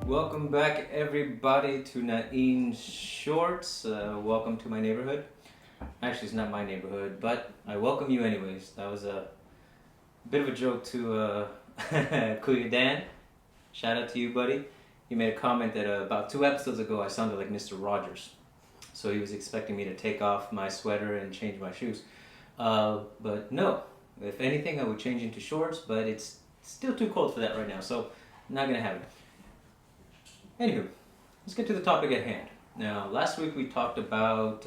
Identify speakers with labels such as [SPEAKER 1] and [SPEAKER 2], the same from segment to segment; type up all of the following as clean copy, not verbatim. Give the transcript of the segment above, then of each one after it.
[SPEAKER 1] Welcome back everybody to Nain Shorts. Welcome to my neighborhood. Actually, it's not my neighborhood, but I welcome you anyways. That was a bit of a joke to Kuya Dan. Shout out to you, buddy. He made a comment that about 2 episodes ago I sounded like Mr. Rogers. So he was expecting me to take off my sweater and change my shoes. But no, if anything I would change into shorts, but it's still too cold for that right now, so not gonna have it. Anywho, let's get to the topic at hand. Now, last week we talked about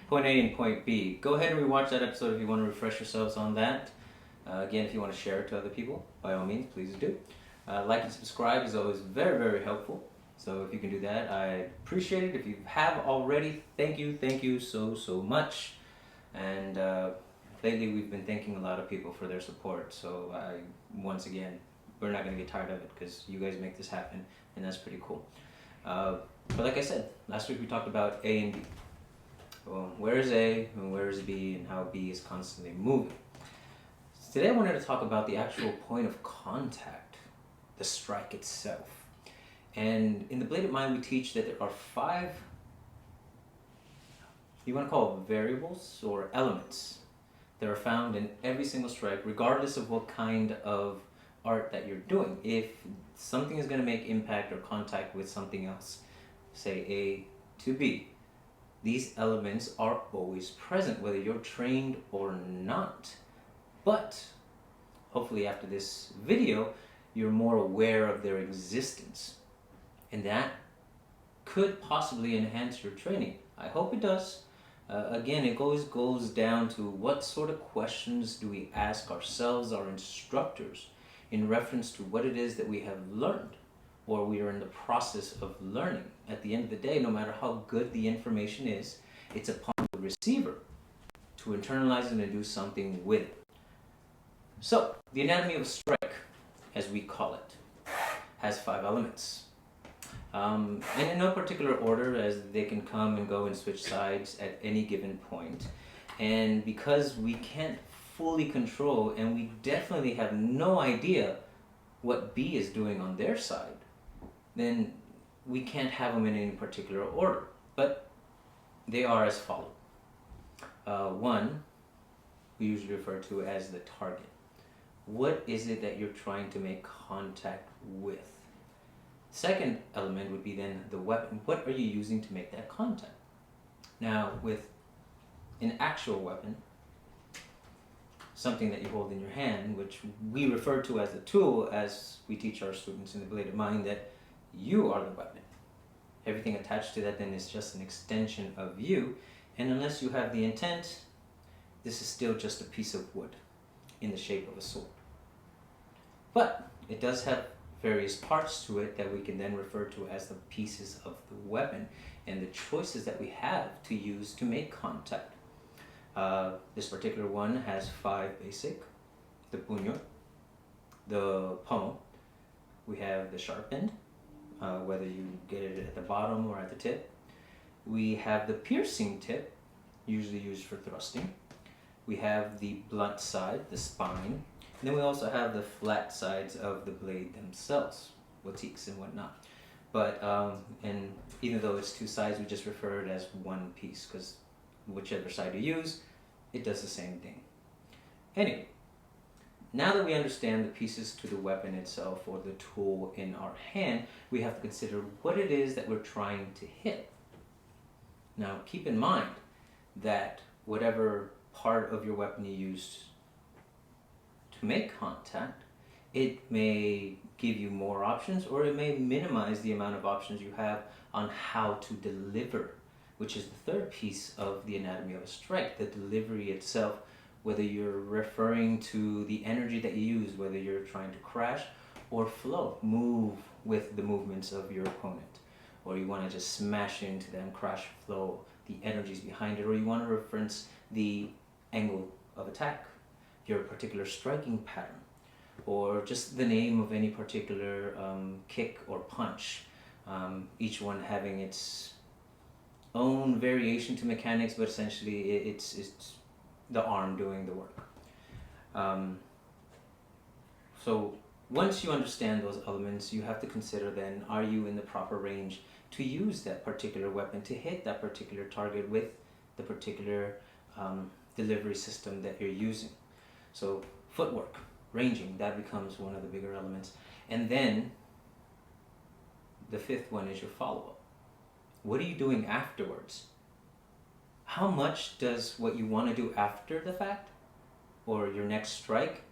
[SPEAKER 1] point A and point B. Go ahead and rewatch that episode if you want to refresh yourselves on that. Again, if you want to share it to other people, by all means, please do. Like and subscribe is always very, very helpful. So if you can do that, I appreciate it. If you have already, thank you so much. And lately we've been thanking a lot of people for their support. So once again, we're not going to get tired of it because you guys make this happen, and that's pretty cool. But like I said, last week we talked about A and B. Well, where is A and where is B and how B is constantly moving. Today I wanted to talk about the actual point of contact, the strike itself. And in the Bladed Mind we teach that there are 5, you want to call it variables or elements that are found in every single strike, regardless of what kind of art that you're doing. If something is going to make impact or contact with something else, say A to B, these elements are always present, whether you're trained or not. But hopefully after this video, you're more aware of their existence, and that could possibly enhance your training. I hope it does. Again, it always goes down to what sort of questions do we ask ourselves, our instructors, in reference to what it is that we have learned or we are in the process of learning. At the end of the day, no matter how good the information is, it's upon the receiver to internalize it and do something with it. So, the anatomy of a strike, as we call it, has 5 elements. And in no particular order, as they can come and go and switch sides at any given point. And because we can't fully control, and we definitely have no idea what B is doing on their side, then we can't have them in any particular order. But they are as follows. 1, we usually refer to as the target. What is it that you're trying to make contact with? Second element would be then the weapon. What are you using to make that contact? Now, with an actual weapon, something that you hold in your hand, which we refer to as a tool, as we teach our students in the Bladed Mind, that you are the weapon. Everything attached to that then is just an extension of you, and unless you have the intent, this is still just a piece of wood in the shape of a sword. But it does have various parts to it that we can then refer to as the pieces of the weapon and the choices that we have to use to make contact. This particular one has 5 basic: the puño, the pommel, we have the sharp end, whether you get it at the bottom or at the tip. We have the piercing tip, usually used for thrusting. We have the blunt side, the spine. And then we also have the flat sides of the blade themselves, boutiques and whatnot. But, and even though it's 2 sides, we just refer it as one piece, because whichever side you use, it does the same thing. Anyway, now that we understand the pieces to the weapon itself or the tool in our hand, we have to consider what it is that we're trying to hit. Now, keep in mind that whatever part of your weapon you use to make contact, it may give you more options, or it may minimize the amount of options you have on how to deliver, which is the 3rd piece of the anatomy of a strike, the delivery itself, whether you're referring to the energy that you use, whether you're trying to crash or flow, move with the movements of your opponent, or you want to just smash into them, crash, flow, the energies behind it, or you want to reference the angle of attack, your particular striking pattern, or just the name of any particular kick or punch, each one having its own variation to mechanics, but essentially it's the arm doing the work. So once you understand those elements, you have to consider then, are you in the proper range to use that particular weapon, to hit that particular target with the particular delivery system that you're using. So footwork, ranging, that becomes one of the bigger elements. And then the fifth one is your follow-up. What are you doing afterwards? How much does what you want to do after the fact, or your next strike,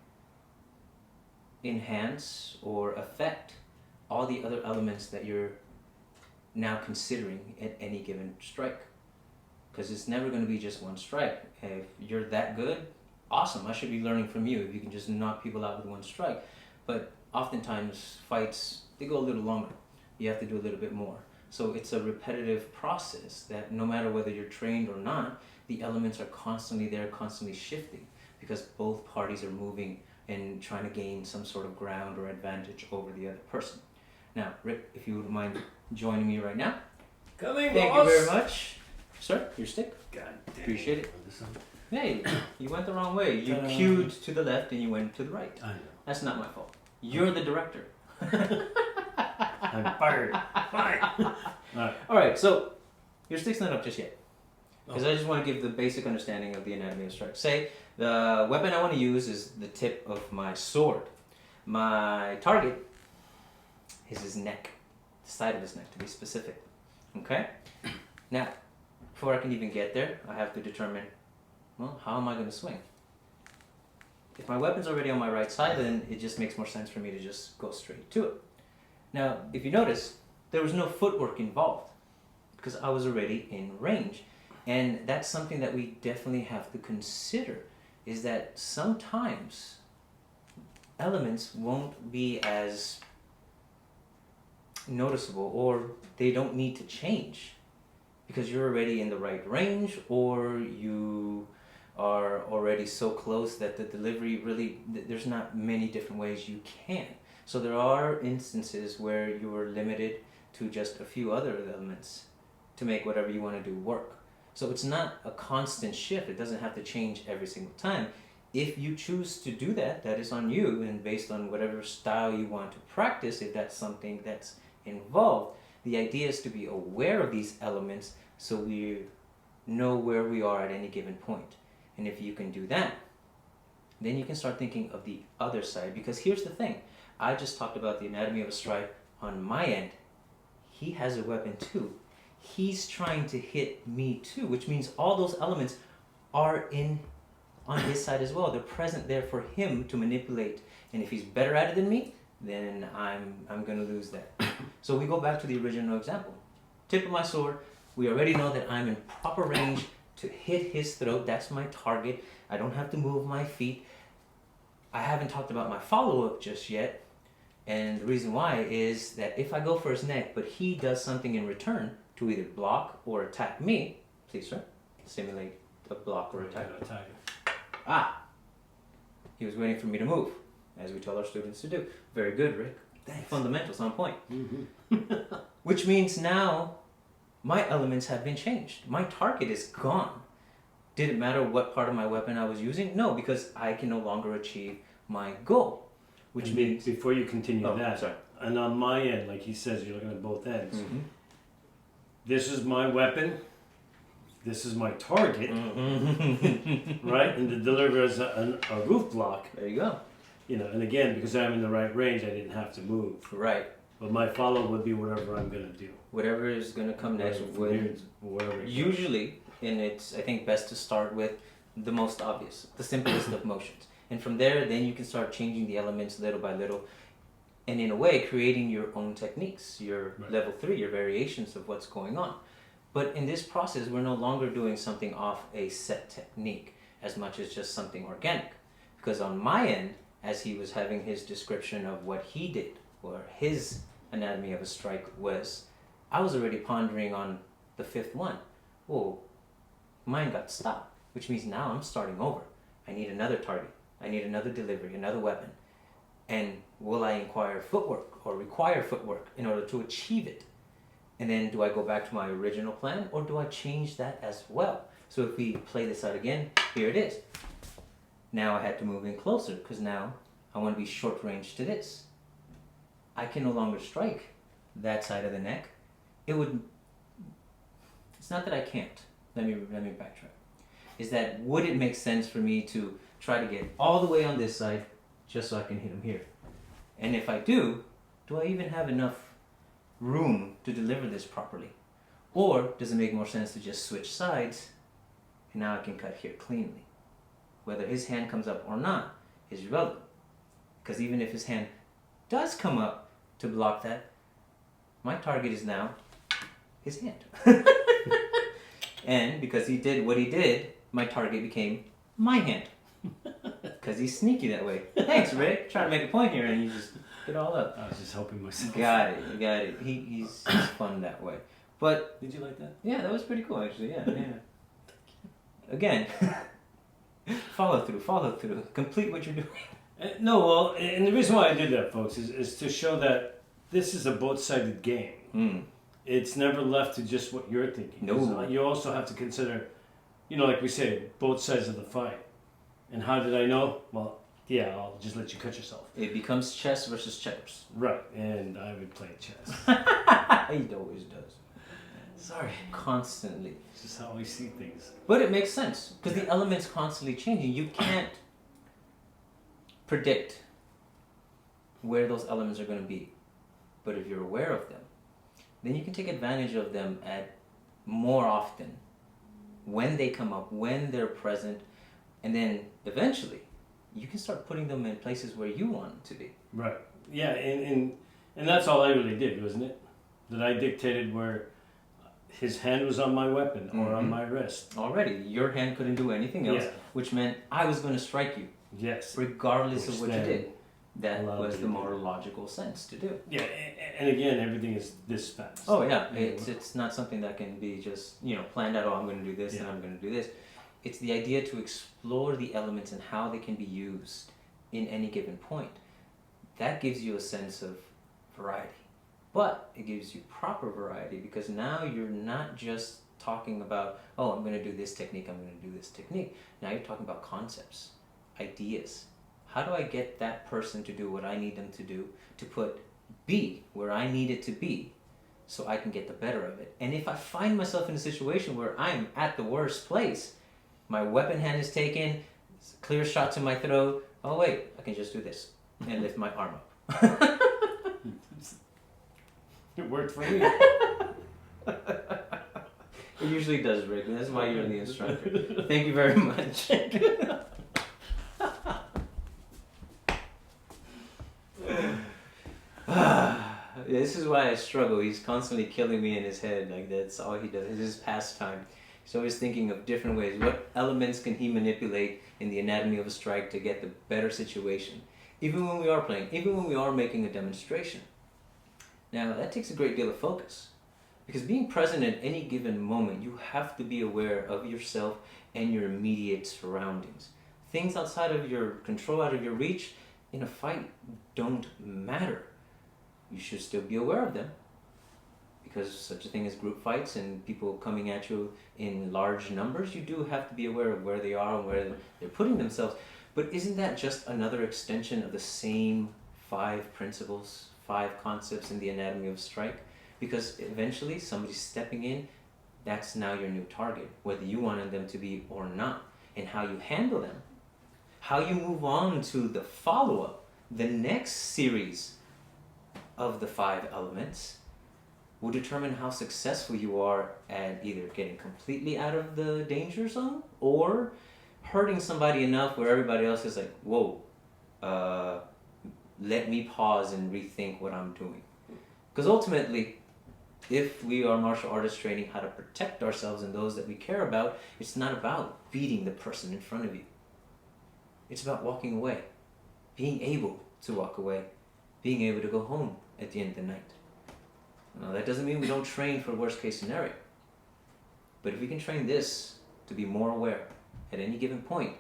[SPEAKER 1] enhance or affect all the other elements that you're now considering at any given strike? Because it's never going to be just one strike. If you're that good, awesome, I should be learning from you if you can just knock people out with one strike. But oftentimes fights, they go a little longer. You have to do a little bit more. So it's a repetitive process that no matter whether you're trained or not, the elements are constantly there, constantly shifting, because both parties are moving and trying to gain some sort of ground or advantage over the other person. Now, Rick, if you wouldn't mind joining me right now.
[SPEAKER 2] Coming,
[SPEAKER 1] Thank
[SPEAKER 2] boss.
[SPEAKER 1] you very much. Sir, your stick.
[SPEAKER 2] God damn.
[SPEAKER 1] Appreciate it.
[SPEAKER 2] This one?
[SPEAKER 1] Hey, you went the wrong way. You
[SPEAKER 2] Ta-da.
[SPEAKER 1] cued to the left and you went to the right.
[SPEAKER 2] I know.
[SPEAKER 1] That's not my fault. You're the director.
[SPEAKER 2] I'm fired. Fine. Alright.
[SPEAKER 1] Alright, so your stick's not up just yet. Because I just want to give the basic understanding of the anatomy of strike. Say the weapon I want to use is the tip of my sword. My target is his neck, the side of his neck to be specific. Okay? Now, before I can even get there, I have to determine, well, how am I going to swing? If my weapon's already on my right side, then it just makes more sense for me to just go straight to it. Now, if you notice, there was no footwork involved because I was already in range. And that's something that we definitely have to consider, is that sometimes elements won't be as noticeable, or they don't need to change because you're already in the right range, or you are already so close that the delivery really, there's not many different ways you can. So there are instances where you are limited to just a few other elements to make whatever you want to do work. So it's not a constant shift. It doesn't have to change every single time. If you choose to do that, that is on you, and based on whatever style you want to practice, if that's something that's involved. The idea is to be aware of these elements so we know where we are at any given point. And if you can do that, then you can start thinking of the other side. Because here's the thing. I just talked about the anatomy of a strike on my end. He has a weapon too. He's trying to hit me too, which means all those elements are on his side as well. They're present there for him to manipulate. And if he's better at it than me, then I'm going to lose that. So we go back to the original example. Tip of my sword, we already know that I'm in proper range to hit his throat. That's my target. I don't have to move my feet. I haven't talked about my follow-up just yet. And the reason why is that if I go for his neck, but he does something in return to either block or attack me, please, sir, simulate a block or attack. Ah, he was waiting for me to move, as we tell our students to do. Very good, Rick.
[SPEAKER 2] Thanks.
[SPEAKER 1] Fundamentals on point.
[SPEAKER 2] Mm-hmm.
[SPEAKER 1] Which means now my elements have been changed. My target is gone. Did it matter what part of my weapon I was using? No, because I can no longer achieve my goal. Which means...
[SPEAKER 2] Before you continue
[SPEAKER 1] that,
[SPEAKER 2] sorry. And on my end, like he says, you're looking at both ends.
[SPEAKER 1] Mm-hmm.
[SPEAKER 2] This is my weapon. This is my target.
[SPEAKER 1] Mm-hmm.
[SPEAKER 2] Right? And to deliver as a roof block.
[SPEAKER 1] There you go.
[SPEAKER 2] You know, and again, because I'm in the right range, I didn't have to move.
[SPEAKER 1] Right.
[SPEAKER 2] But my follow would be whatever I'm going to do.
[SPEAKER 1] Whatever is going to come next.
[SPEAKER 2] Whatever.
[SPEAKER 1] Usually, and it's, I think, best to start with the most obvious, the simplest of motions. And from there, then you can start changing the elements little by little. And in a way, creating your own techniques, your level 3, your variations of what's going on. But in this process, we're no longer doing something off a set technique as much as just something organic. Because on my end, as he was having his description of what he did, or his anatomy of a strike was, I was already pondering on the fifth one. Whoa, mine got stopped, which means now I'm starting over. I need another target. I need another delivery, another weapon. And will I require footwork in order to achieve it? And then do I go back to my original plan, or do I change that as well? So if we play this out again, here it is. Now I had to move in closer because now I want to be short range to this. I can no longer strike that side of the neck. It's not that I can't. Let me backtrack. Is that would it make sense for me to try to get all the way on this side just so I can hit him here? And if I do I even have enough room to deliver this properly? Or does it make more sense to just switch sides and now I can cut here cleanly? Whether his hand comes up or not is irrelevant. Because even if his hand does come up to block that, my target is now his hand. And because he did what he did, my target became my hand. Because he's sneaky that way. Thanks, Rick. Trying to make a point here and you just get all up.
[SPEAKER 2] I was just helping myself.
[SPEAKER 1] Got it. He's fun that way. But
[SPEAKER 2] did you like that?
[SPEAKER 1] Yeah, that was pretty cool actually. Yeah. Again, follow through. Complete what you're doing.
[SPEAKER 2] No, well, and the reason why I did that, folks, is to show that this is a both-sided game.
[SPEAKER 1] Mm.
[SPEAKER 2] It's never left to just what you're thinking.
[SPEAKER 1] No.
[SPEAKER 2] You also have to consider, like we say, both sides of the fight. And how did I know? Well, yeah, I'll just let you cut yourself.
[SPEAKER 1] It becomes chess versus checkers.
[SPEAKER 2] Right, and I would play chess.
[SPEAKER 1] He always does.
[SPEAKER 2] Sorry.
[SPEAKER 1] Constantly.
[SPEAKER 2] This is how we see things.
[SPEAKER 1] But it makes sense, because the element's constantly changing. You can't predict where those elements are going to be. But if you're aware of them, then you can take advantage of them at more often when they come up, when they're present, and then eventually you can start putting them in places where you want them to be.
[SPEAKER 2] Right. Yeah, and that's all I really did, wasn't it? That I dictated where his hand was on my weapon or on my wrist.
[SPEAKER 1] Already, your hand couldn't do anything else, which meant I was going to strike you.
[SPEAKER 2] Yes.
[SPEAKER 1] Regardless of what you did. That
[SPEAKER 2] allowed
[SPEAKER 1] was
[SPEAKER 2] me
[SPEAKER 1] the
[SPEAKER 2] to
[SPEAKER 1] more
[SPEAKER 2] do.
[SPEAKER 1] logical sense to do.
[SPEAKER 2] Yeah, and again, everything is this fast.
[SPEAKER 1] Oh yeah, it's not something that can be just planned out. Oh, I'm going to do this and
[SPEAKER 2] Yeah.
[SPEAKER 1] I'm going to do this. It's the idea to explore the elements and how they can be used in any given point. That gives you a sense of variety, but it gives you proper variety because now you're not just talking about, oh, I'm going to do this technique, I'm going to do this technique. Now you're talking about concepts, ideas. How do I get that person to do what I need them to do, to put B where I need it to be, so I can get the better of it? And if I find myself in a situation where I'm at the worst place, my weapon hand is taken, clear shot to my throat, oh wait, I can just do this and lift my arm up.
[SPEAKER 2] It worked for me.
[SPEAKER 1] It usually does, Rick. That's why you're the instructor. Thank you very much. This is why I struggle. He's constantly killing me in his head. Like that's all he does. It's his pastime. He's always thinking of different ways. What elements can he manipulate in the anatomy of a strike to get the better situation? Even when we are playing, even when we are making a demonstration. Now that takes a great deal of focus. Because being present at any given moment, you have to be aware of yourself and your immediate surroundings. Things outside of your control, out of your reach, in a fight don't matter. You should still be aware of them. Because such a thing as group fights and people coming at you in large numbers, you do have to be aware of where they are and where they're putting themselves. But isn't that just another extension of the same 5 principles, 5 concepts in the anatomy of strike? Because eventually somebody's stepping in, that's now your new target, whether you wanted them to be or not. And how you handle them, how you move on to the follow-up, the next series of the 5 elements, will determine how successful you are at either getting completely out of the danger zone or hurting somebody enough where everybody else is like, whoa, let me pause and rethink what I'm doing. Because ultimately, if we are martial artists training how to protect ourselves and those that we care about, it's not about beating the person in front of you. It's about walking away, being able to walk away, being able to go home at the end of the night. Now, that doesn't mean we don't train for worst case scenario. But if we can train this to be more aware at any given point,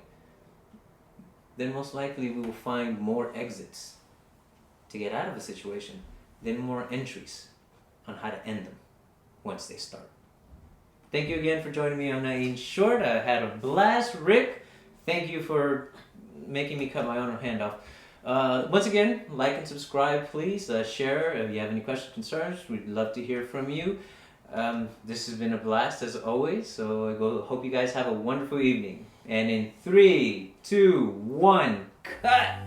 [SPEAKER 1] then most likely we will find more exits to get out of a situation than more entries on how to end them once they start. Thank you again for joining me on Nain Short. I had a blast. Rick, thank you for making me cut my own hand off. Once again, like and subscribe, please. Share if you have any questions, concerns. We'd love to hear from you. This has been a blast as always. So hope you guys have a wonderful evening. And in 3, 2, 1, cut!